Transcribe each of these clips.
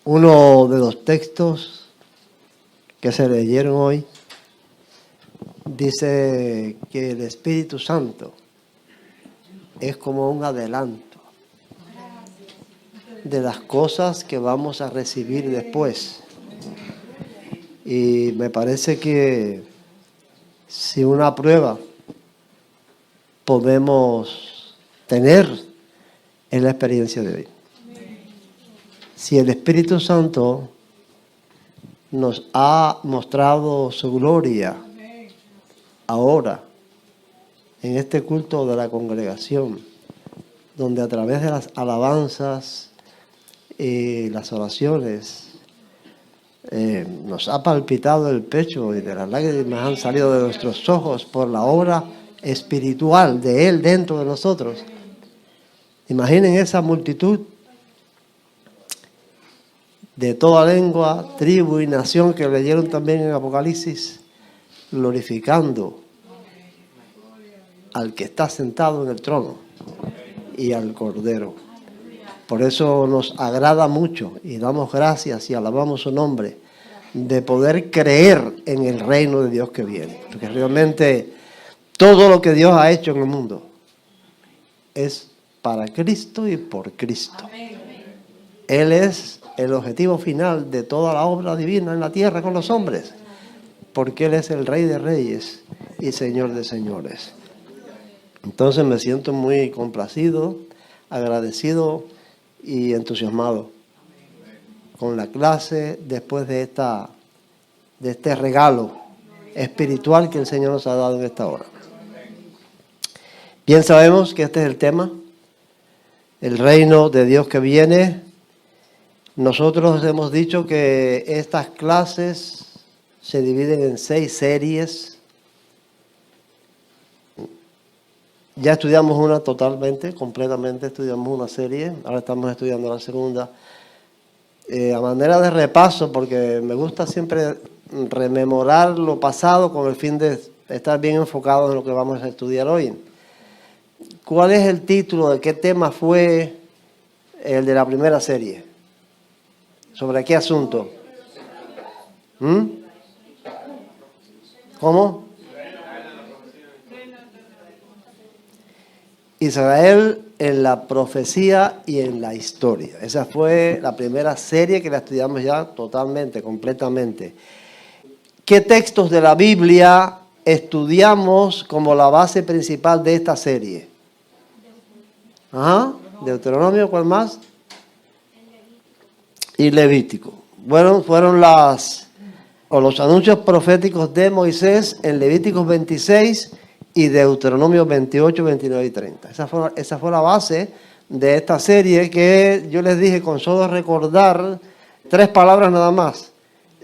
Uno de los textos que se leyeron hoy dice que el Espíritu Santo es como un adelanto de las cosas que vamos a recibir después. Y me parece que si una prueba podemos tener en la experiencia de hoy. Si el Espíritu Santo nos ha mostrado su gloria ahora en este culto de la congregación, donde a través de las alabanzas y las oraciones nos ha palpitado el pecho y de las lágrimas han salido de nuestros ojos por la obra espiritual de Él dentro de nosotros. Imaginen esa multitud de toda lengua, tribu y nación que leyeron también en Apocalipsis, glorificando al que está sentado en el trono y al Cordero. Por eso nos agrada mucho y damos gracias y alabamos su nombre de poder creer en el reino de Dios que viene. Porque realmente todo lo que Dios ha hecho en el mundo es para Cristo y por Cristo. Él es el objetivo final de toda la obra divina en la tierra con los hombres, porque Él es el Rey de Reyes y Señor de Señores. Entonces me siento muy complacido, agradecido y entusiasmado con la clase después de este regalo espiritual que el Señor nos ha dado en esta hora. Bien sabemos que este es el tema, el reino de Dios que viene. Nosotros hemos dicho que estas clases se dividen en 6 series. Ya estudiamos una completamente estudiamos una serie. Ahora estamos estudiando la segunda. A manera de repaso, porque me gusta siempre rememorar lo pasado con el fin de estar bien enfocado en lo que vamos a estudiar hoy. ¿Cuál es el título de qué tema fue el de la primera serie? ¿Sobre qué asunto? ¿Cómo? Israel en la profecía y en la historia. Esa fue la primera serie que la estudiamos ya totalmente, completamente. ¿Qué textos de la Biblia estudiamos como la base principal de esta serie? Deuteronomio, ¿cuál más? Y Levítico. Bueno, fueron los anuncios proféticos de Moisés en Levíticos 26 y Deuteronomio 28, 29 y 30. Esa fue la base de esta serie que yo les dije, con solo recordar 3 palabras nada más,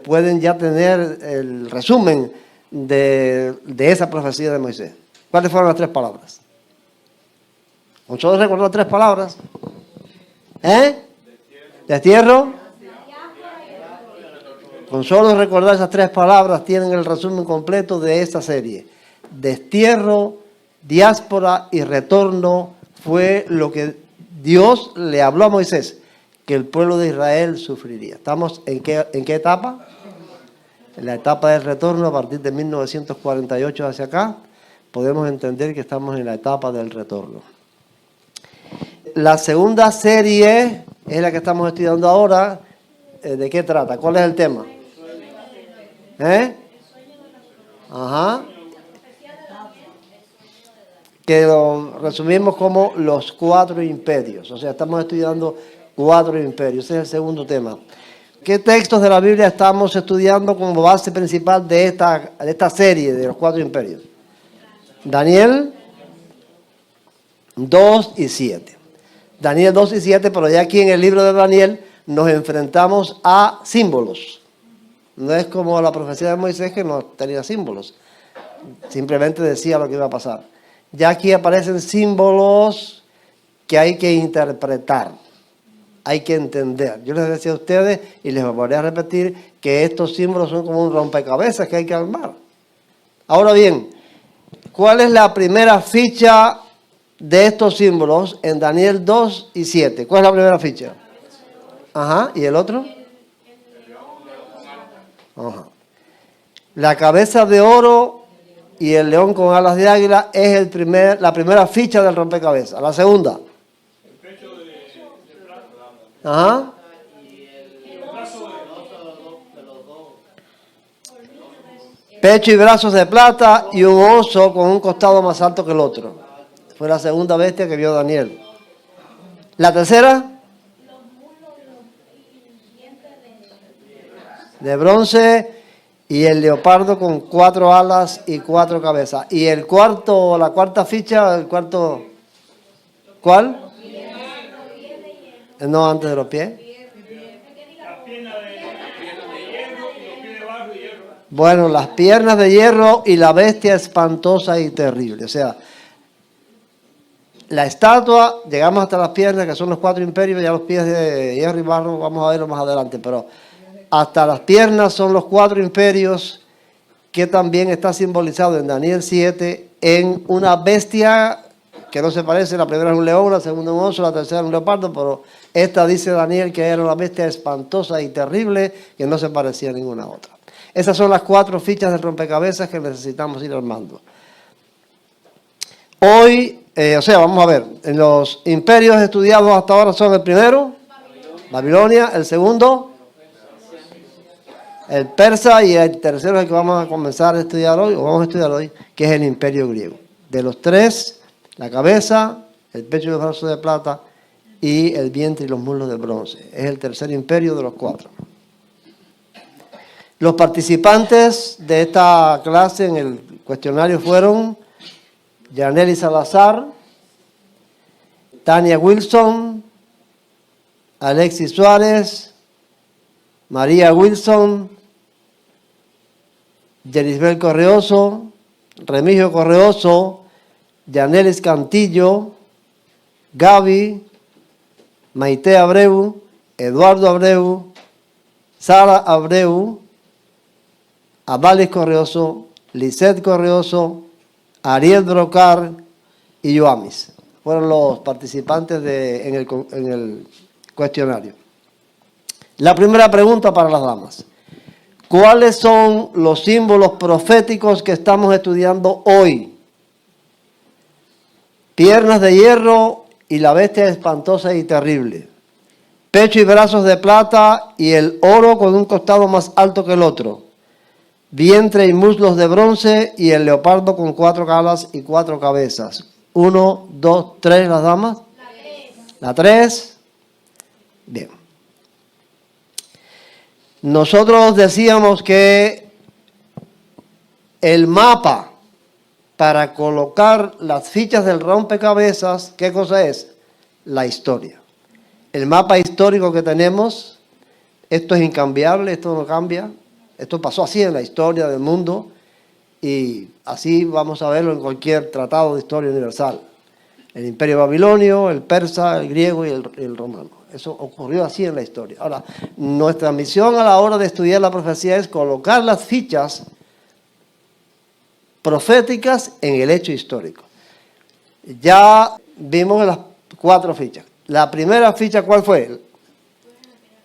pueden ya tener el resumen de esa profecía de Moisés. ¿Cuáles fueron las 3 palabras? Con solo recordar 3 palabras. Destierro. Con solo recordar esas 3 palabras tienen el resumen completo de esta serie. Destierro, diáspora y retorno fue lo que Dios le habló a Moisés, que el pueblo de Israel sufriría. ¿Estamos en qué etapa? En la etapa del retorno. A partir de 1948 hacia acá, podemos entender que estamos en la etapa del retorno. La segunda serie es la que estamos estudiando ahora. ¿De qué trata? ¿Cuál es el tema? Que lo resumimos como los 4 imperios. O sea, estamos estudiando 4 imperios. Ese es el segundo tema. ¿Qué textos de la Biblia estamos estudiando como base principal de esta serie de los 4 imperios? Daniel 2 y 7. Daniel 2 y 7, pero ya aquí en el libro de Daniel nos enfrentamos a símbolos. No es como la profecía de Moisés, que no tenía símbolos. Simplemente decía lo que iba a pasar. Ya aquí aparecen símbolos que hay que interpretar, hay que entender. Yo les decía a ustedes, y les volveré a repetir, que estos símbolos son como un rompecabezas que hay que armar. Ahora bien, ¿cuál es la primera ficha de estos símbolos en Daniel 2 y 7? ¿Cuál es la primera ficha? ¿Y el otro? Ajá. La cabeza de oro y el león con alas de águila es la primera ficha del rompecabezas. La segunda. El pecho de plata. Ajá. Pecho y brazos de plata y un oso con un costado más alto que el otro. Fue la segunda bestia que vio Daniel. La tercera. De bronce y el leopardo con 4 alas y 4 cabezas. Y el cuarto, la cuarta ficha, el cuarto, ¿cuál? No, antes de los pies. Bueno, las piernas de hierro y la bestia espantosa y terrible. O sea, la estatua, llegamos hasta las piernas, que son los 4 imperios, ya los pies de hierro y barro, vamos a verlo más adelante, pero hasta las piernas son los 4 imperios, que también está simbolizado en Daniel 7 en una bestia que no se parece. La primera es un león, la segunda un oso, la tercera un leopardo, pero esta dice Daniel que era una bestia espantosa y terrible que no se parecía a ninguna otra. Esas son las 4 fichas del rompecabezas que necesitamos ir armando. Hoy, vamos a ver, en los imperios estudiados hasta ahora son el primero, Babilonia, el segundo, el persa, y el tercero es el que vamos a comenzar a estudiar hoy, que es el imperio griego. De los 3, la cabeza, el pecho y los brazos de plata y el vientre y los muslos de bronce. Es el tercer imperio de los 4. Los participantes de esta clase en el cuestionario fueron Yaneli Salazar, Tania Wilson, Alexis Suárez, María Wilson, Yerisbel Correoso, Remigio Correoso, Yanelis Cantillo, Gaby, Maite Abreu, Eduardo Abreu, Sara Abreu, Abalis Correoso, Lisette Correoso, Ariel Brocar y Yoamis. Fueron los participantes en el cuestionario. La primera pregunta para las damas. ¿Cuáles son los símbolos proféticos que estamos estudiando hoy? Piernas de hierro y la bestia espantosa y terrible. Pecho y brazos de plata y el oro con un costado más alto que el otro. Vientre y muslos de bronce y el leopardo con 4 alas y 4 cabezas. 1, 2, 3, las damas. La 3. Bien. Nosotros decíamos que el mapa para colocar las fichas del rompecabezas, ¿qué cosa es? La historia. El mapa histórico que tenemos, esto es incambiable, esto no cambia. Esto pasó así en la historia del mundo y así vamos a verlo en cualquier tratado de historia universal. El imperio babilonio, el persa, el griego y el romano. Eso ocurrió así en la historia. Ahora, nuestra misión a la hora de estudiar la profecía es colocar las fichas proféticas en el hecho histórico. Ya vimos las 4 fichas. La primera ficha, ¿cuál fue?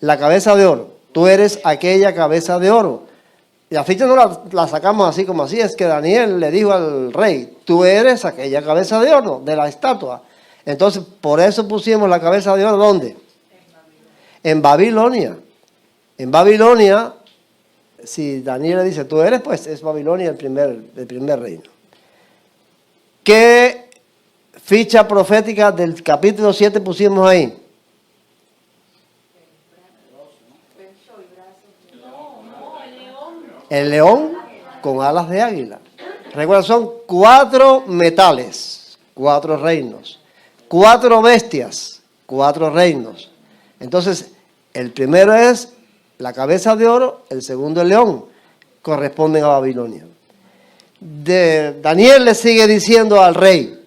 La cabeza de oro. Tú eres aquella cabeza de oro. Y la ficha no la sacamos así como así, es que Daniel le dijo al rey, tú eres aquella cabeza de oro de la estatua. Entonces, por eso pusimos la cabeza de oro, ¿dónde? En Babilonia. En Babilonia, si Daniel le dice, tú eres, pues es Babilonia el primer reino. ¿Qué ficha profética del capítulo 7 pusimos ahí? El león con alas de águila. Recuerda, son 4 metales, 4 reinos. 4 bestias, 4 reinos. Entonces, el primero es la cabeza de oro, el segundo el león. Corresponden a Babilonia. Daniel le sigue diciendo al rey,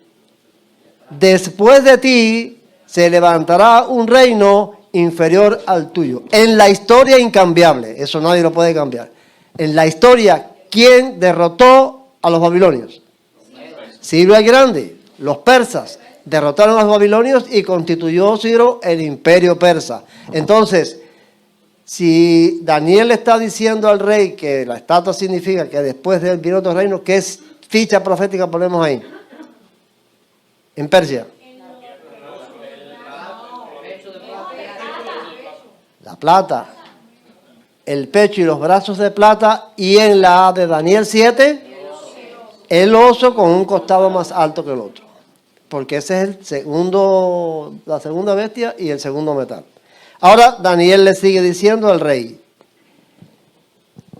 después de ti se levantará un reino inferior al tuyo. En la historia incambiable, eso nadie lo puede cambiar. En la historia, ¿quién derrotó a los babilonios? Ciro el Grande. Los persas derrotaron a los babilonios y constituyó Ciro el imperio persa. Entonces, Si Daniel le está diciendo al rey que la estatua significa que después de él viene otro reino, ¿qué ficha profética ponemos ahí? En Persia. La plata, el pecho y los brazos de plata, y en la de Daniel 7, el oso con un costado más alto que el otro, porque ese es la segunda bestia y el segundo metal. Ahora Daniel le sigue diciendo al rey: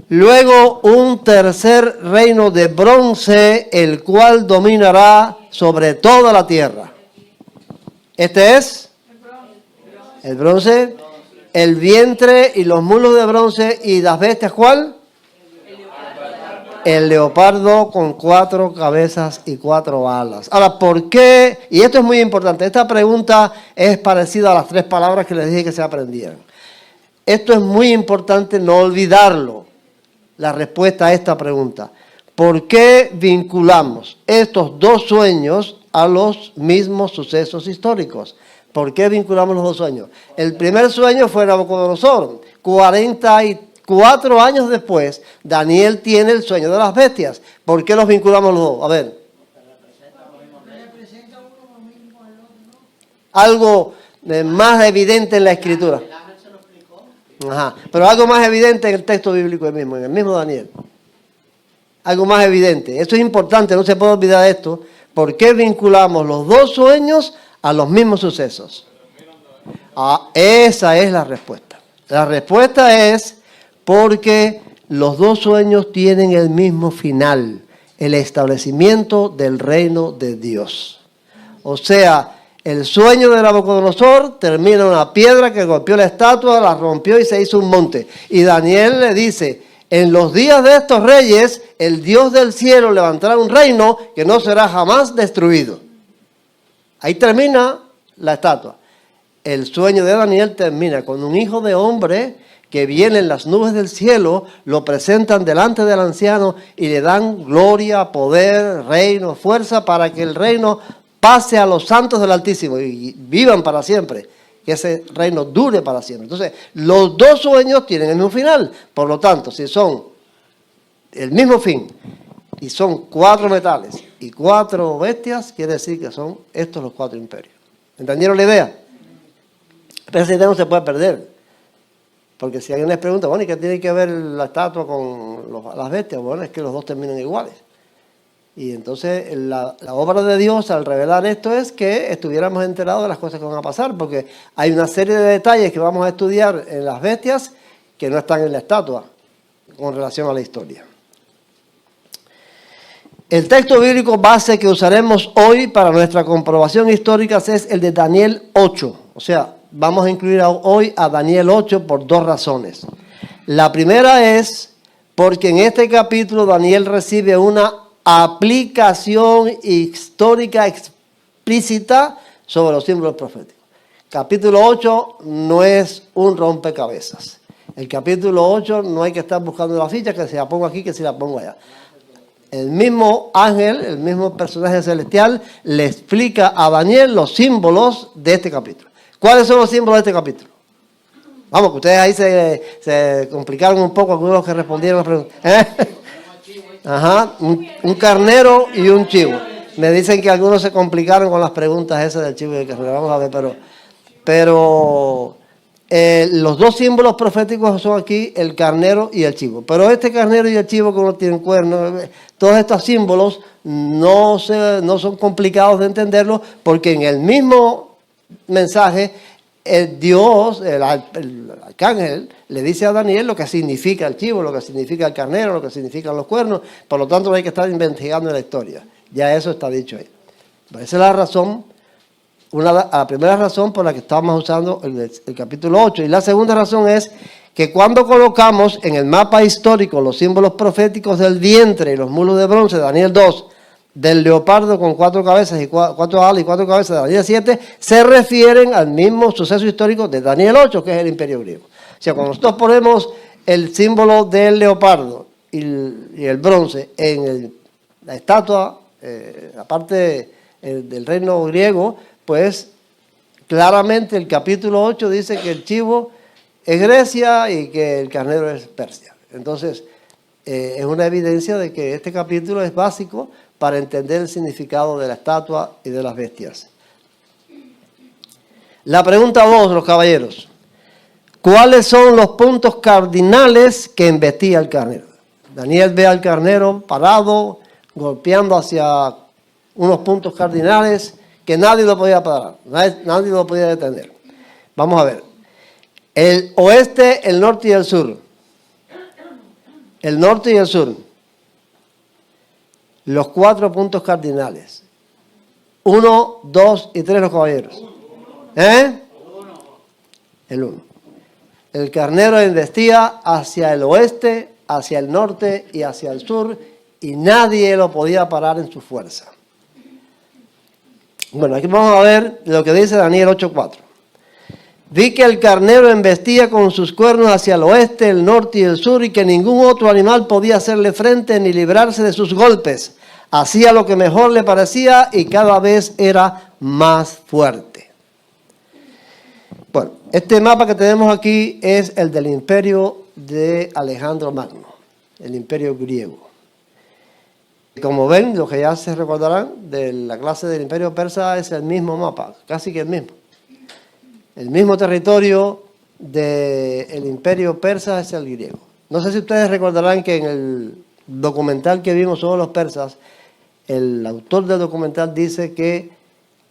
luego un tercer reino de bronce, el cual dominará sobre toda la tierra. Este es el bronce, el vientre y los muslos de bronce, y las bestias, ¿cuál? El leopardo con 4 cabezas y 4 alas. Ahora, ¿por qué? Y esto es muy importante. Esta pregunta es parecida a las 3 palabras que les dije que se aprendieran. Esto es muy importante no olvidarlo. La respuesta a esta pregunta: ¿por qué vinculamos estos 2 sueños a los mismos sucesos históricos? ¿Por qué vinculamos los 2 sueños? El primer sueño fue Nabucodonosor. 44 años después, Daniel tiene el sueño de las bestias. ¿Por qué los vinculamos los 2? A ver. Algo más evidente en la Escritura. Ajá. Pero algo más evidente en el texto bíblico mismo, en el mismo Daniel. Algo más evidente. Esto es importante, no se puede olvidar esto. ¿Por qué vinculamos los 2 sueños a los mismos sucesos? Esa es la respuesta. La respuesta es porque los 2 sueños tienen el mismo final: el establecimiento del reino de Dios. O sea, el sueño de Nabucodonosor termina en una piedra que golpeó la estatua, la rompió y se hizo un monte. Y Daniel le dice: en los días de estos reyes, el Dios del cielo levantará un reino que no será jamás destruido. Ahí termina la estatua. El sueño de Daniel termina con un hijo de hombre que viene en las nubes del cielo, lo presentan delante del anciano y le dan gloria, poder, reino, fuerza, para que el reino pase a los santos del Altísimo y vivan para siempre, que ese reino dure para siempre. Entonces, los 2 sueños tienen el mismo final. Por lo tanto, si son el mismo fin y son 4 metales y 4 bestias, quiere decir que son estos los 4 imperios. ¿Entendieron la idea? Pero esa idea no se puede perder. Porque si alguien les pregunta, bueno, ¿y qué tiene que ver la estatua con las bestias? Bueno, es que los 2 terminan iguales. Y entonces la obra de Dios al revelar esto es que estuviéramos enterados de las cosas que van a pasar, porque hay una serie de detalles que vamos a estudiar en las bestias que no están en la estatua con relación a la historia. El texto bíblico base que usaremos hoy para nuestra comprobación histórica es el de Daniel 8. O sea, vamos a incluir hoy a Daniel 8 por 2 razones. La primera es porque en este capítulo Daniel recibe una aplicación histórica explícita sobre los símbolos proféticos. Capítulo 8 no es un rompecabezas. El capítulo 8 no hay que estar buscando la ficha, que se la pongo aquí, que se la pongo allá. El mismo ángel, el mismo personaje celestial, le explica a Daniel los símbolos de este capítulo. ¿Cuáles son los símbolos de este capítulo? Vamos, que ustedes ahí se complicaron un poco, algunos que respondieron las preguntas. Ajá, un carnero y un chivo. Me dicen que algunos se complicaron con las preguntas esas del chivo y del carnero. Vamos a ver, pero los 2 símbolos proféticos son aquí el carnero y el chivo. Pero este carnero y el chivo, que no tienen cuernos, todos estos símbolos no son complicados de entenderlos, porque en el mismo mensaje Dios, el arcángel, le dice a Daniel lo que significa el chivo, lo que significa el carnero, lo que significan los cuernos. Por lo tanto, no hay que estar investigando la historia. Ya eso está dicho ahí. Esa es la razón, la primera razón por la que estamos usando el capítulo 8. Y la segunda razón es que cuando colocamos en el mapa histórico los símbolos proféticos del vientre y los mulos de bronce, Daniel 2, del leopardo con 4 cabezas y 4 alas y 4 cabezas de Daniel 7, se refieren al mismo suceso histórico de Daniel 8, que es el imperio griego. O sea, cuando nosotros ponemos el símbolo del leopardo y el bronce en la estatua, la parte del reino griego, pues claramente el capítulo 8 dice que el chivo es Grecia y que el carnero es Persia. Entonces, es una evidencia de que este capítulo es básico para entender el significado de la estatua y de las bestias. La pregunta 2, los caballeros. ¿Cuáles son los puntos cardinales que investiga el carnero? Daniel ve al carnero parado, golpeando hacia unos puntos cardinales que nadie lo podía parar, nadie lo podía detener. Vamos a ver. El oeste, el norte y el sur. El norte y el sur. Los 4 puntos cardinales. 1, 2 y 3 los caballeros. El 1. El carnero investiga hacia el oeste, hacia el norte y hacia el sur, y nadie lo podía parar en su fuerza. Bueno, aquí vamos a ver lo que dice Daniel 8:4. Vi que el carnero embestía con sus cuernos hacia el oeste, el norte y el sur, y que ningún otro animal podía hacerle frente ni librarse de sus golpes. Hacía lo que mejor le parecía y cada vez era más fuerte. Bueno, este mapa que tenemos aquí es el del imperio de Alejandro Magno, el imperio griego. Como ven, los que ya se recordarán de la clase del imperio persa, es el mismo mapa, casi que el mismo. El mismo territorio del imperio persa es el griego. No sé si ustedes recordarán que en el documental que vimos sobre los persas, el autor del documental dice que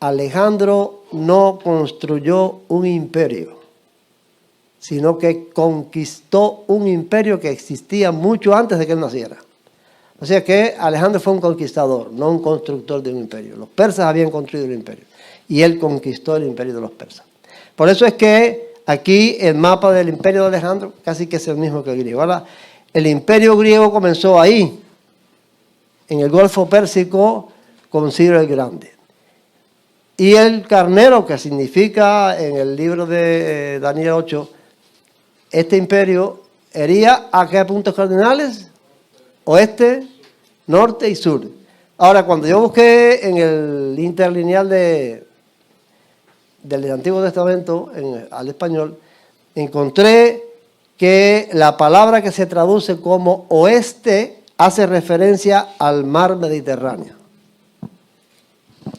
Alejandro no construyó un imperio, sino que conquistó un imperio que existía mucho antes de que él naciera. O sea que Alejandro fue un conquistador, no un constructor de un imperio. Los persas habían construido el imperio y él conquistó el imperio de los persas. Por eso es que aquí el mapa del imperio de Alejandro casi que es el mismo que el griego. Ahora, el imperio griego comenzó ahí, en el Golfo Pérsico, con Ciro el Grande. Y el carnero, que significa en el libro de Daniel 8, este imperio iría a qué puntos cardinales: oeste, norte y sur. Ahora, cuando yo busqué en el interlineal del Antiguo Testamento al español, encontré que la palabra que se traduce como oeste hace referencia al mar Mediterráneo.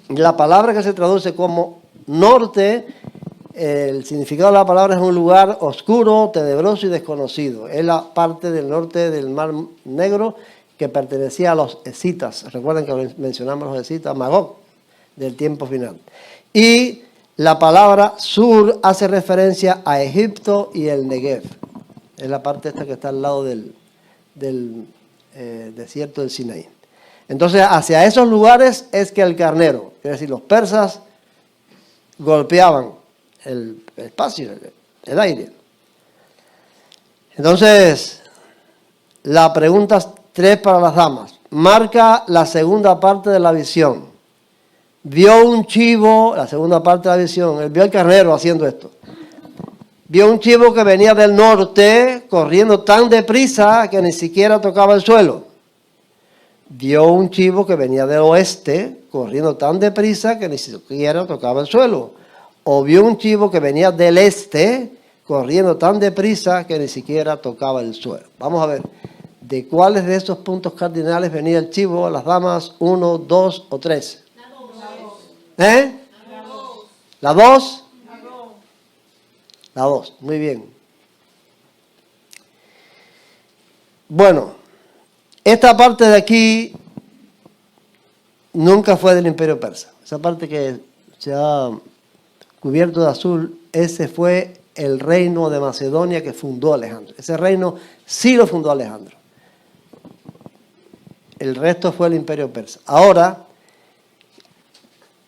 La palabra que se traduce como norte, el significado de la palabra es un lugar oscuro, tenebroso y desconocido. Es la parte del norte del Mar Negro que pertenecía a los escitas. Recuerden que mencionamos los escitas, Magog, del tiempo final. Y la palabra sur hace referencia a Egipto y el Negev. Es la parte esta que está al lado del desierto del Sinaí. Entonces, hacia esos lugares es que el carnero, es decir, los persas, golpeaban el espacio, el aire. Entonces, la pregunta 3 para las damas. Marca la segunda parte de la visión. Vio un chivo, la segunda parte de la visión, él vio al carnero haciendo esto. Vio un chivo que venía del norte, corriendo tan deprisa que ni siquiera tocaba el suelo. Vio un chivo que venía del oeste, corriendo tan deprisa que ni siquiera tocaba el suelo. O vio un chivo que venía del este, corriendo tan deprisa que ni siquiera tocaba el suelo. Vamos a ver, ¿de cuáles de esos puntos cardinales venía el chivo? Las damas, 1, 2 o 3. ¿La 2? La 2, muy bien. Bueno, esta parte de aquí nunca fue del imperio persa. Esa parte que se ha cubierto de azul, ese fue el reino de Macedonia que fundó Alejandro. Ese reino sí lo fundó Alejandro. El resto fue el imperio persa. Ahora,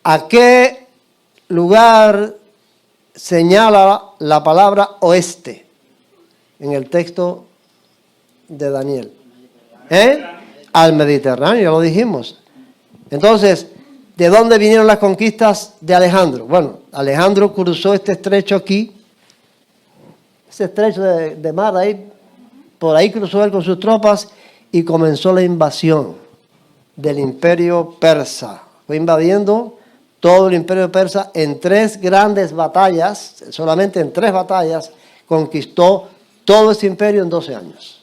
¿a qué lugar señala la palabra oeste en el texto de Daniel? Al Mediterráneo, ya lo dijimos. Entonces, ¿de dónde vinieron las conquistas de Alejandro? Bueno, Alejandro cruzó este estrecho aquí, ese estrecho de mar ahí, por ahí cruzó él con sus tropas y comenzó la invasión del imperio persa. Fue invadiendo todo el imperio persa en 3 grandes batallas, solamente en 3 batallas, conquistó todo ese imperio en 12 años.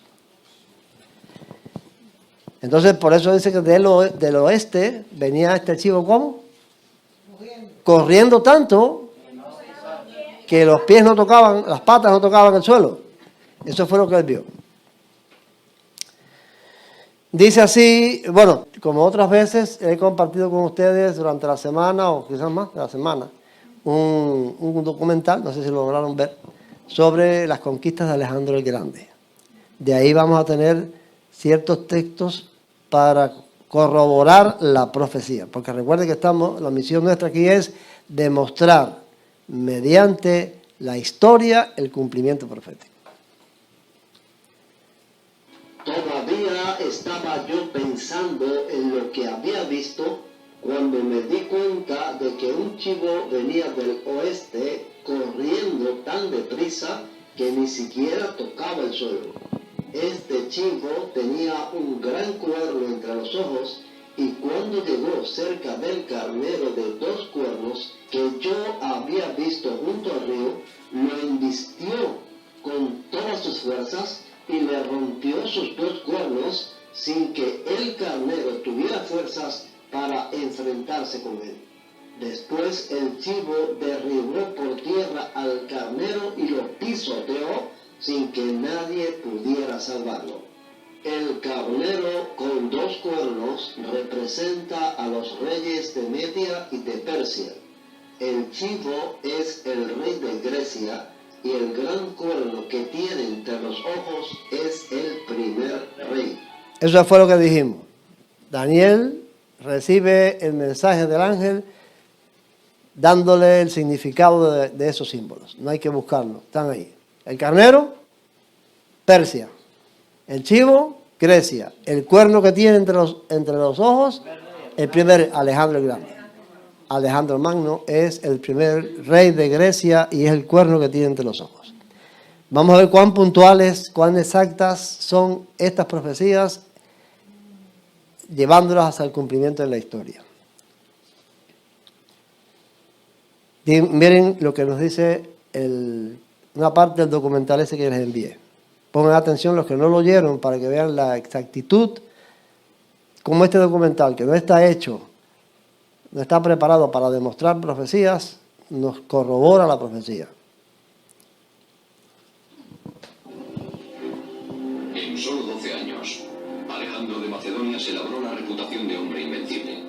Entonces, por eso dice que del oeste venía este archivo, ¿cómo? Corriendo tanto que los pies no tocaban, las patas no tocaban el suelo. Eso fue lo que él vio. Dice así, bueno, como otras veces he compartido con ustedes durante la semana, o quizás más de la semana, un documental, no sé si lo lograron ver, sobre las conquistas de Alejandro el Grande. De ahí vamos a tener ciertos textos para corroborar la profecía, porque recuerden que la misión nuestra aquí es demostrar mediante la historia el cumplimiento profético. Todavía estaba yo pensando en lo que había visto cuando me di cuenta de que un chivo venía del oeste corriendo tan deprisa que ni siquiera tocaba el suelo. Este chivo tenía un gran cuerno entre los ojos y cuando llegó cerca del carnero de 2 cuernos que yo había visto junto al río, lo embistió con todas sus fuerzas y le rompió sus 2 cuernos sin que el carnero tuviera fuerzas para enfrentarse con él. Después el chivo derribó por tierra al carnero y lo pisoteó sin que nadie pudiera salvarlo. El carnero con 2 cuernos representa a los reyes de Media y de Persia. El chivo es el rey de Grecia y el gran cuerno que tiene entre los ojos es el primer rey. Eso fue lo que dijimos. Daniel recibe el mensaje del ángel dándole el significado de esos símbolos. No hay que buscarlo, están ahí. El carnero, Persia. El chivo, Grecia. El cuerno que tiene entre los ojos, el primer Alejandro el Grande. Alejandro Magno es el primer rey de Grecia y es el cuerno que tiene entre los ojos. Vamos a ver cuán puntuales, cuán exactas son estas profecías, llevándolas hasta el cumplimiento de la historia. Miren lo que nos dice una parte del documental ese que les envié. Pongan atención los que no lo oyeron para que vean la exactitud, como este documental, que no está hecho, no está preparado para demostrar profecías, nos corrobora la profecía. En solo 12 años, Alejandro de Macedonia se labró la reputación de hombre invencible.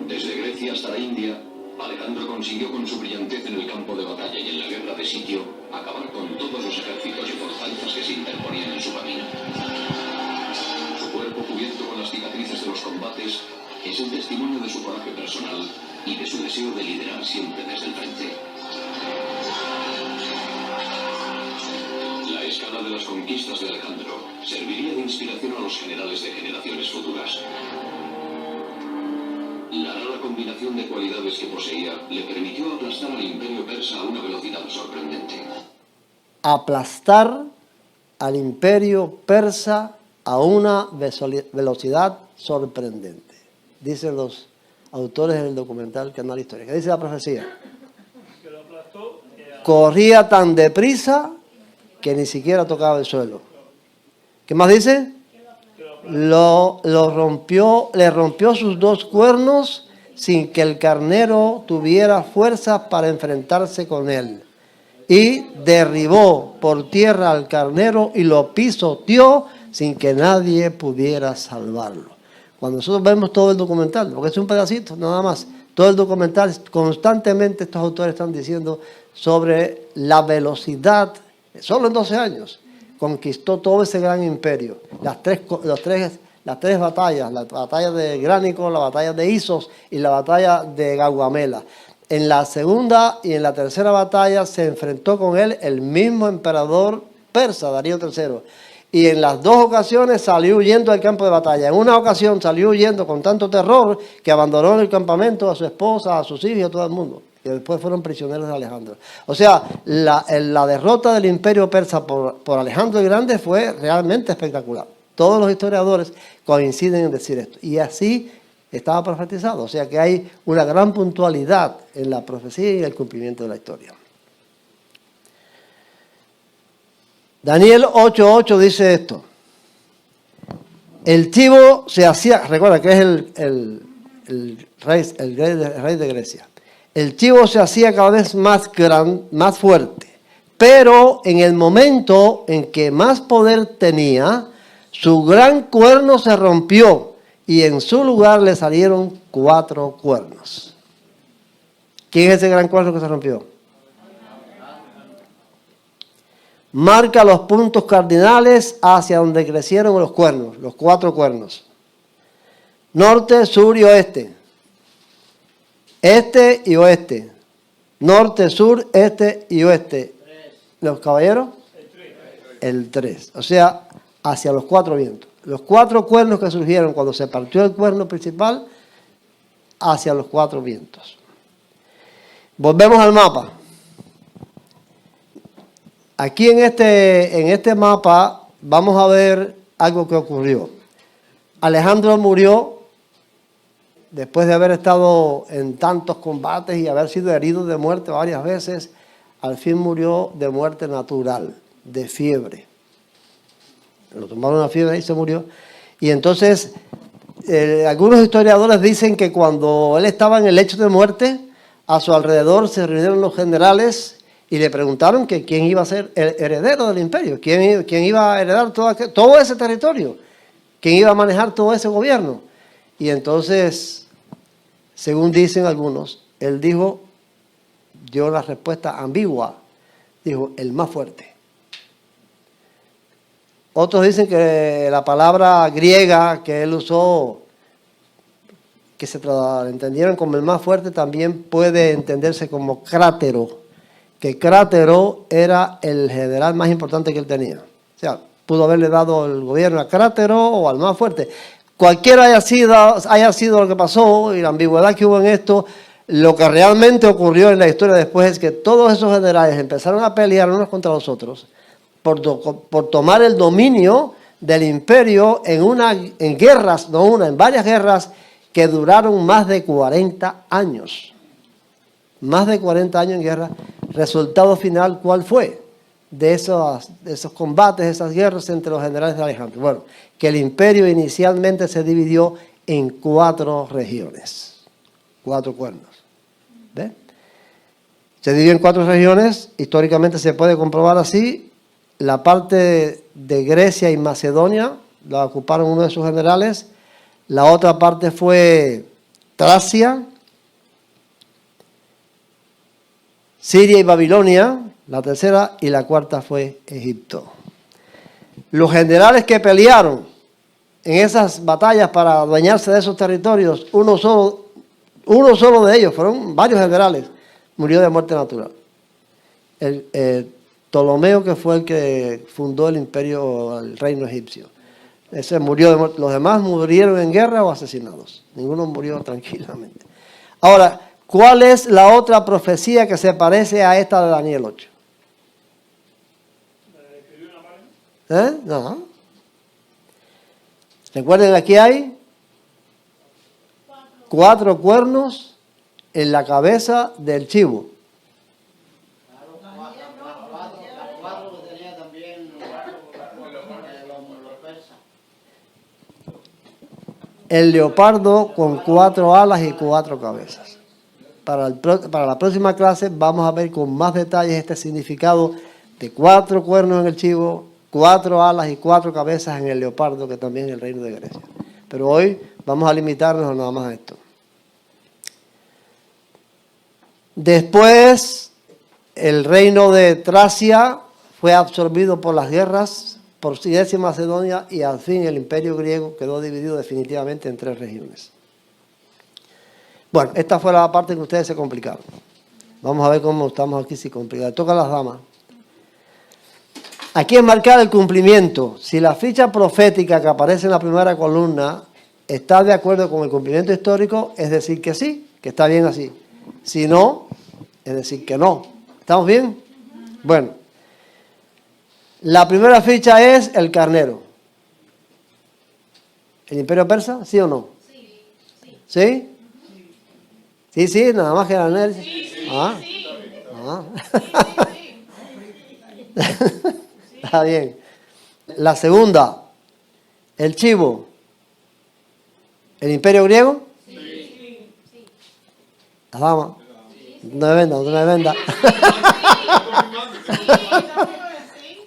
Desde Grecia hasta la India, Alejandro consiguió con su brillantez en el campo de batalla y en la guerra de sitio acabar con todos los ejércitos y fortalezas que se interponían en su camino. Su cuerpo cubierto con las cicatrices de los combates es el testimonio de su coraje personal y de su deseo de liderar siempre desde el frente. La escala de las conquistas de Alejandro serviría de inspiración a los generales de generaciones futuras. La rara combinación de cualidades que poseía le permitió aplastar al imperio persa a una velocidad sorprendente. Aplastar al imperio persa a una velocidad sorprendente, dicen los autores del documental Canal Historia. ¿Qué dice la profecía? Que lo aplastó, Corría tan deprisa que ni siquiera tocaba el suelo. ¿Qué más dice? Le rompió sus 2 cuernos sin que el carnero tuviera fuerzas para enfrentarse con él. Y derribó por tierra al carnero y lo pisoteó sin que nadie pudiera salvarlo. Cuando nosotros vemos todo el documental, porque es un pedacito nada más, todo el documental, constantemente estos autores están diciendo sobre la velocidad, solo en 12 años, conquistó todo ese gran imperio. Las tres batallas, la batalla de Gránico, la batalla de Isos y la batalla de Gaugamela. En la segunda y en la tercera batalla se enfrentó con él el mismo emperador persa, Darío III. Y en las 2 ocasiones salió huyendo del campo de batalla. En una ocasión salió huyendo con tanto terror que abandonó el campamento a su esposa, a sus hijos y a todo el mundo. Y después fueron prisioneros de Alejandro. O sea, la derrota del imperio persa por Alejandro el Grande fue realmente espectacular. Todos los historiadores coinciden en decir esto. Y así estaba profetizado. O sea que hay una gran puntualidad en la profecía y en el cumplimiento de la historia. Daniel 8:8 dice esto. El chivo se hacía, recuerda que es el rey de Grecia. El chivo se hacía cada vez más fuerte, pero en el momento en que más poder tenía, su gran cuerno se rompió y en su lugar le salieron 4 cuernos. ¿Quién es ese gran cuerno que se rompió? Marca los puntos cardinales hacia donde crecieron los cuernos, los 4 cuernos. Norte, sur y oeste. Este y oeste. Norte, sur, este y oeste. ¿Los caballeros? El 3. O sea, hacia los 4 vientos. Los 4 cuernos que surgieron cuando se partió el cuerno principal, hacia los 4 vientos. Volvemos al mapa. Aquí en este mapa vamos a ver algo que ocurrió. Alejandro murió después de haber estado en tantos combates y haber sido herido de muerte varias veces. Al fin murió de muerte natural, de fiebre. Lo tomaron una fiebre y se murió. Y entonces, algunos historiadores dicen que cuando él estaba en el lecho de muerte, a su alrededor se reunieron los generales y le preguntaron que quién iba a ser el heredero del imperio, quién iba a heredar todo ese territorio, quién iba a manejar todo ese gobierno. Y entonces, según dicen algunos, él dio la respuesta ambigua, dijo, el más fuerte. Otros dicen que la palabra griega que él usó, que se entendieron como el más fuerte, también puede entenderse como crátero, que Crátero era el general más importante que él tenía. O sea, pudo haberle dado el gobierno a Crátero o al más fuerte. Cualquiera haya sido lo que pasó y la ambigüedad que hubo en esto, lo que realmente ocurrió en la historia después es que todos esos generales empezaron a pelear unos contra los otros por tomar el dominio del imperio en guerras, en varias guerras que duraron más de 40 años. Más de 40 años en guerra. Resultado final, ¿cuál fue? De esos combates, esas guerras entre los generales de Alejandro. Bueno, que el imperio inicialmente se dividió en 4 regiones, 4 cuernos. ¿Ve? Se dividió en 4 regiones, históricamente se puede comprobar así. La parte de Grecia y Macedonia la ocuparon uno de sus generales. La otra parte fue Tracia, Siria y Babilonia, la tercera, y la cuarta fue Egipto. Los generales que pelearon en esas batallas para adueñarse de esos territorios, uno solo de ellos, fueron varios generales, murió de muerte natural. Ptolomeo, que fue el que fundó el imperio, el reino egipcio. Ese murió de muerte. Los demás murieron en guerra o asesinados. Ninguno murió tranquilamente. Ahora, ¿cuál es la otra profecía que se parece a esta de Daniel 8? No. Recuerden, aquí hay 4 cuernos en la cabeza del chivo. El leopardo con 4 alas y 4 cabezas. Para la próxima clase vamos a ver con más detalles este significado de 4 cuernos en el chivo, 4 alas y 4 cabezas en el leopardo, que también es el reino de Grecia. Pero hoy vamos a limitarnos nada más a esto. Después, el reino de Tracia fue absorbido por las guerras por Grecia y Macedonia, y al fin el imperio griego quedó dividido definitivamente en 3 regiones. Bueno, esta fue la parte que ustedes se complicaron. Vamos a ver cómo estamos aquí si complicados. Toca a las damas. Aquí es marcar el cumplimiento. Si la ficha profética que aparece en la primera columna está de acuerdo con el cumplimiento histórico, es decir que sí, que está bien así. Si no, es decir que no. ¿Estamos bien? Bueno. La primera ficha es el carnero. ¿El imperio persa? ¿Sí o no? Sí. ¿Sí? Sí, nada más que el análisis. Sí. Está bien. La segunda, el chivo. ¿El imperio griego? Sí. La dama. No me venda, no me venda.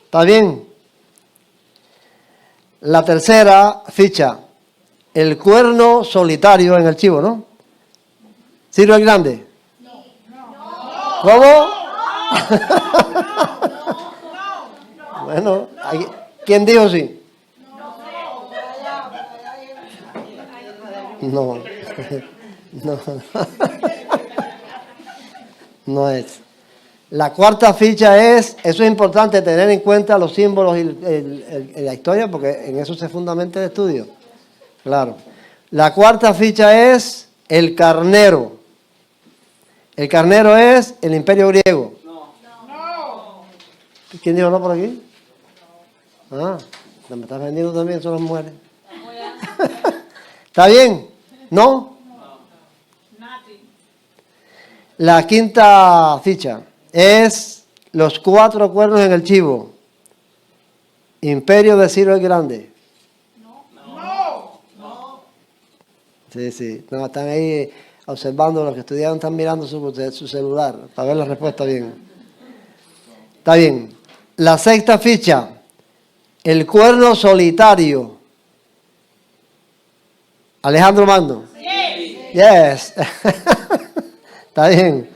¿Está bien? La tercera ficha, el cuerno solitario en el chivo, ¿no? ¿Ciro el Grande? ¿Cómo? Bueno, ¿quién dijo sí? No, no, no es. La cuarta ficha es, eso es importante tener en cuenta los símbolos y la historia, porque en eso se fundamenta el estudio. Claro. La cuarta ficha es el carnero. El carnero es el imperio griego. ¿Quién dijo no por aquí? Ah, me estás vendiendo también, son las mujeres. ¿Está bien? ¿No? La quinta ficha es los 4 cuernos en el chivo. Imperio de Ciro el Grande. Sí, sí. No, están ahí observando, los que estudiaron están mirando su celular para ver la respuesta bien. Está bien. La sexta ficha, el cuerno solitario. Alejandro Magno. Yes. Está bien.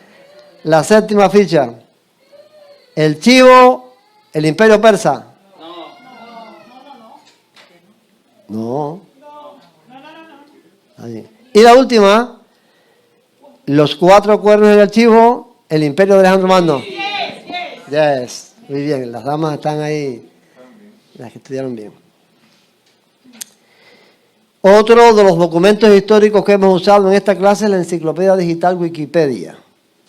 La séptima ficha, el chivo, el imperio persa. No. Ahí. Y la última, los 4 cuernos en el chivo, el imperio de Alejandro Magno. Yes. Muy bien, las damas están ahí, las que estudiaron bien. Otro de los documentos históricos que hemos usado en esta clase es la enciclopedia digital Wikipedia,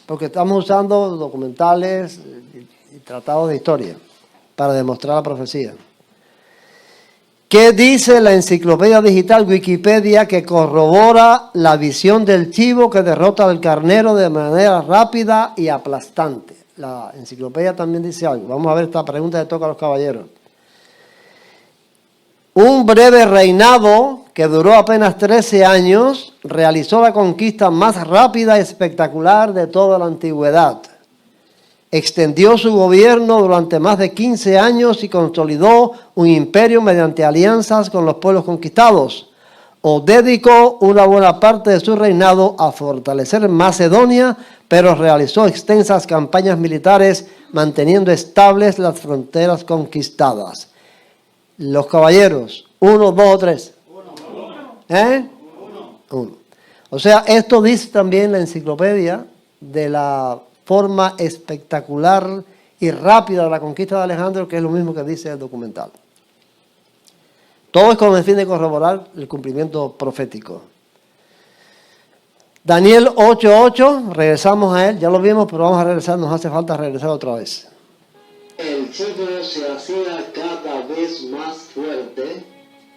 porque estamos usando documentales y tratados de historia para demostrar la profecía. ¿Qué dice la enciclopedia digital Wikipedia que corrobora la visión del chivo que derrota al carnero de manera rápida y aplastante? La enciclopedia también dice algo. Vamos a ver esta pregunta que toca a los caballeros. Un breve reinado que duró apenas 13 años realizó la conquista más rápida y espectacular de toda la antigüedad. Extendió su gobierno durante más de 15 años y consolidó un imperio mediante alianzas con los pueblos conquistados. O dedicó una buena parte de su reinado a fortalecer Macedonia, pero realizó extensas campañas militares manteniendo estables las fronteras conquistadas. Los caballeros, 1, 2 o 3. 1. O sea, esto dice también la enciclopedia de la forma espectacular y rápida de la conquista de Alejandro, que es lo mismo que dice el documental. Todo es con el fin de corroborar el cumplimiento profético. Daniel 8:8, regresamos a él, ya lo vimos, pero vamos a regresar, nos hace falta regresar otra vez. El chivo se hacía cada vez más fuerte,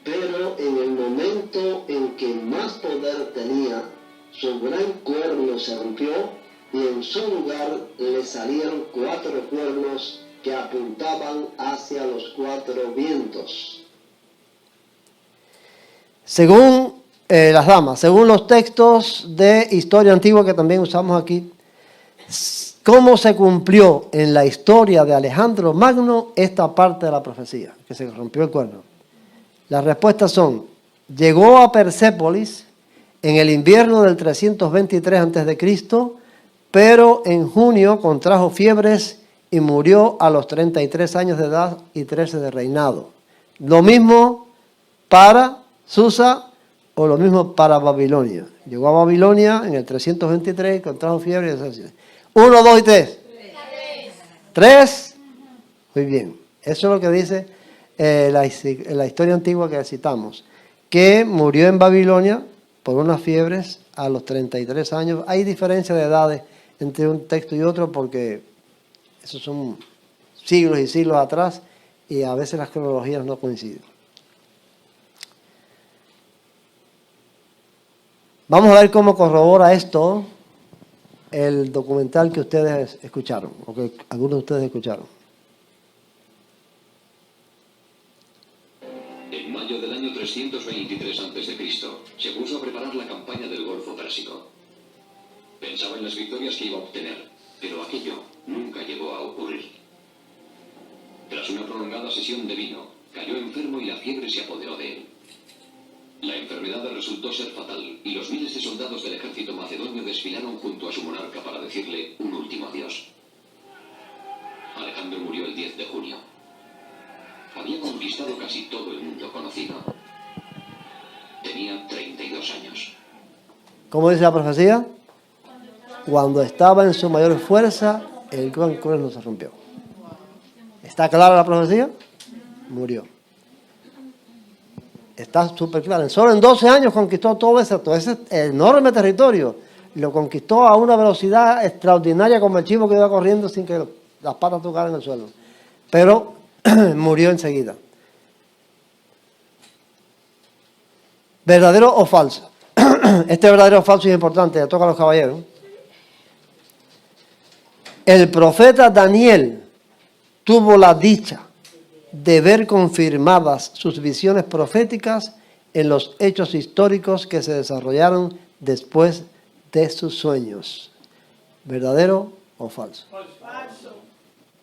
pero en el momento en que más poder tenía, su gran cuerno se rompió y en su lugar le salieron 4 cuernos que apuntaban hacia los 4 vientos. Según las damas, según los textos de historia antigua que también usamos aquí, ¿cómo se cumplió en la historia de Alejandro Magno esta parte de la profecía, que se rompió el cuerno? Las respuestas son, llegó a Persépolis en el invierno del 323 a.C., pero en junio contrajo fiebres y murió a los 33 años de edad y 13 de reinado. Lo mismo para Susa o lo mismo para Babilonia. Llegó a Babilonia en el 323, contrajo fiebre y así. 1, 2 y 3. 3. Muy bien. Eso es lo que dice la historia antigua que citamos. Que murió en Babilonia por unas fiebres a los 33 años. Hay diferencia de edades entre un texto y otro porque esos son siglos y siglos atrás y a veces las cronologías no coinciden. Vamos a ver cómo corrobora esto el documental que ustedes escucharon, o que algunos de ustedes escucharon. 323 a.C., se puso a preparar la campaña del Golfo Pérsico. Pensaba en las victorias que iba a obtener, pero aquello nunca llegó a ocurrir. Tras una prolongada sesión de vino, cayó enfermo y la fiebre se apoderó de él. La enfermedad resultó ser fatal y los miles de soldados del ejército macedonio desfilaron junto a su monarca para decirle un último adiós. Alejandro murió el 10 de junio. Había conquistado casi todo el mundo conocido. Tenía 32 años. ¿Cómo dice la profecía? Cuando estaba en su mayor fuerza, el gran cuerno se rompió. ¿Está clara la profecía? Murió. Está súper clara. Solo en 12 años conquistó todo ese enorme territorio. Lo conquistó a una velocidad extraordinaria, como el chivo que iba corriendo sin que las patas tocaran el suelo. Pero murió enseguida. ¿Verdadero o falso? Este verdadero o falso es importante, le toca a los caballeros. El profeta Daniel tuvo la dicha de ver confirmadas sus visiones proféticas en los hechos históricos que se desarrollaron después de sus sueños. ¿Verdadero o falso?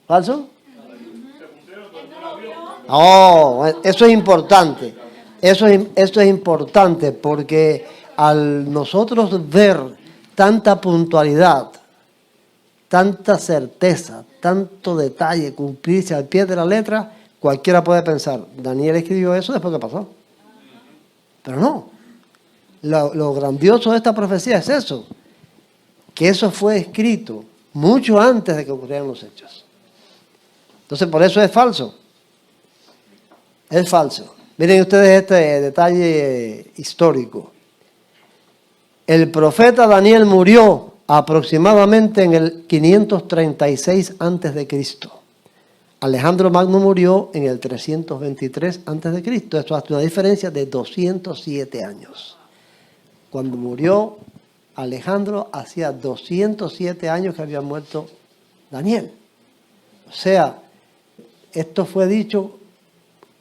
¿Falso? Oh, eso es importante. Eso es importante porque al nosotros ver tanta puntualidad, tanta certeza, tanto detalle, cumplirse al pie de la letra, cualquiera puede pensar, Daniel escribió eso después que pasó. Pero no. Lo grandioso de esta profecía es eso, que eso fue escrito mucho antes de que ocurrieran los hechos. Entonces, por eso es falso. Es falso. Miren ustedes este detalle histórico. El profeta Daniel murió aproximadamente en el 536 a.C. Alejandro Magno murió en el 323 a.C. Esto hace una diferencia de 207 años. Cuando murió Alejandro, hacía 207 años que había muerto Daniel. O sea, esto fue dicho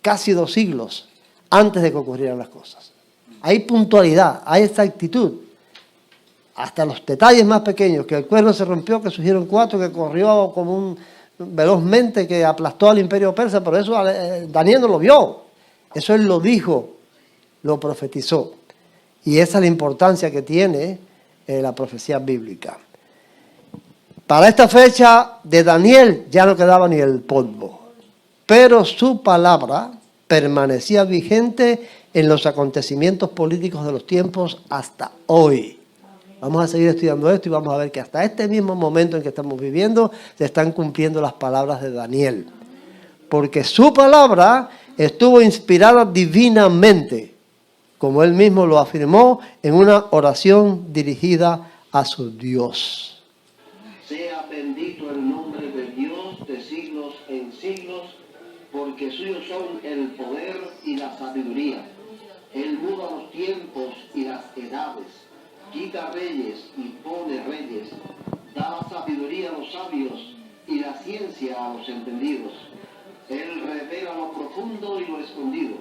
casi 2 siglos antes de que ocurrieran las cosas. Hay puntualidad, hay exactitud. Hasta los detalles más pequeños, que el cuerno se rompió, que surgieron 4, que corrió como velozmente, que aplastó al imperio persa, pero eso Daniel no lo vio. Eso él lo dijo, lo profetizó. Y esa es la importancia que tiene la profecía bíblica. Para esta fecha de Daniel ya no quedaba ni el polvo, pero su palabra permanecía vigente en los acontecimientos políticos de los tiempos hasta hoy. Vamos a seguir estudiando esto y vamos a ver que hasta este mismo momento en que estamos viviendo se están cumpliendo las palabras de Daniel. Porque su palabra estuvo inspirada divinamente, como él mismo lo afirmó en una oración dirigida a su Dios. Sea bendito el nombre de Dios de siglos en siglos, porque suyos son el poder y la sabiduría. Él muda los tiempos y las edades, quita reyes y pone reyes, da la sabiduría a los sabios y la ciencia a los entendidos. Él revela lo profundo y lo escondido,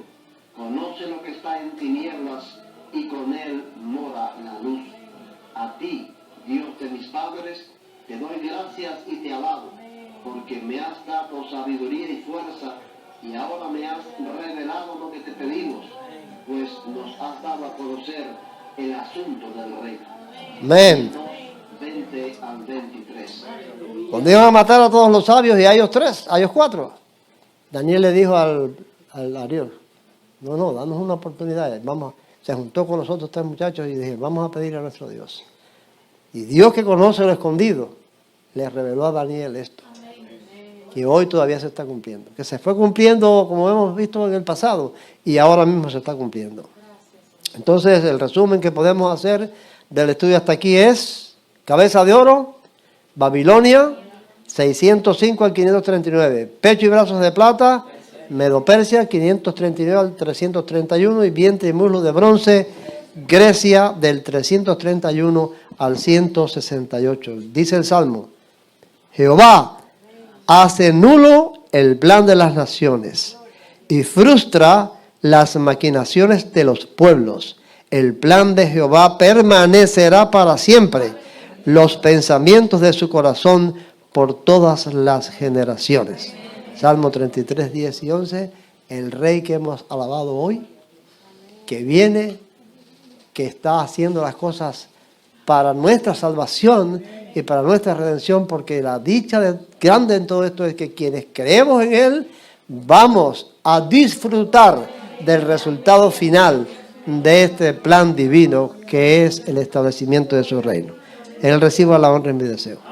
conoce lo que está en tinieblas y con él mora la luz. A ti, Dios de mis padres, te doy gracias y te alabo, porque me has dado sabiduría y fuerza, y ahora me has revelado lo que te pedimos, pues nos has dado a conocer el asunto del rey. Amén. 20 al 23. Cuando iban a matar a todos los sabios y a ellos 4, Daniel le dijo al Ariel, no, danos una oportunidad. Se juntó con los otros 3 muchachos y dije, vamos a pedir a nuestro Dios. Y Dios, que conoce lo escondido, le reveló a Daniel esto, que hoy todavía se está cumpliendo, que se fue cumpliendo como hemos visto en el pasado y ahora mismo se está cumpliendo. Entonces, el resumen que podemos hacer del estudio hasta aquí es: cabeza de oro, Babilonia, 605 al 539, pecho y brazos de plata, Medo-Persia, 539 al 331, y vientre y muslo de bronce, Grecia, del 331 al 168. Dice el Salmo: Jehová hace nulo el plan de las naciones y frustra las maquinaciones de los pueblos. El plan de Jehová permanecerá para siempre, los pensamientos de su corazón por todas las generaciones. Salmo 33, 10 y 11, el Rey que hemos alabado hoy, que viene, que está haciendo las cosas para nuestra salvación y para nuestra redención, porque la dicha grande en todo esto es que quienes creemos en Él vamos a disfrutar del resultado final de este plan divino que es el establecimiento de su reino. Él reciba la honra en mi deseo.